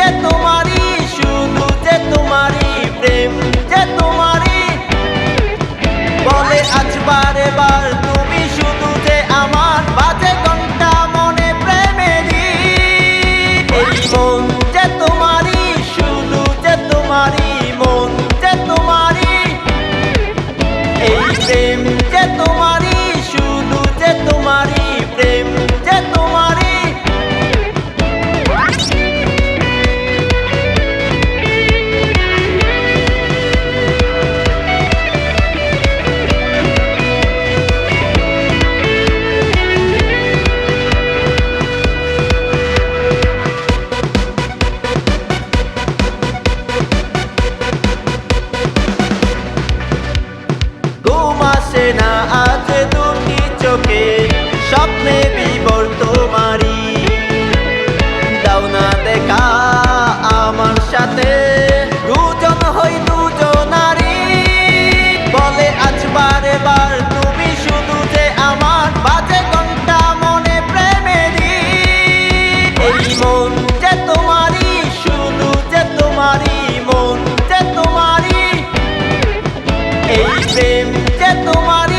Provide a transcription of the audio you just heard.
যে তোমারই, শুধু যে তোমারই প্রেম যে তোমারই। বলে আজ বারে বার তুমি শুধু যে আমার, বাজে ঘন্টা মনে প্রেমেরই। এই মন যে তোমারই, শুধু যে তোমারই, মন যে তোমারই। এই প্রেম যে তোমারই, শুধু যে তোমারই, প্রেম যে তোমারই। ঘুম আসে না আজ দুটি চোখে, স্বপ্নে বিবর তোমারই। দাও না দেখা আমার সাথে, দুজন হই দুজনারি। বলে আজ বারে বার তুমি শুধু যে আমার, বাজে ঘন্টা মনে প্রেমেরই। এই মন যে তোমারই, শুধু যে তোমারই, মন যে তোমারই। এই প্রেম যে তোমার।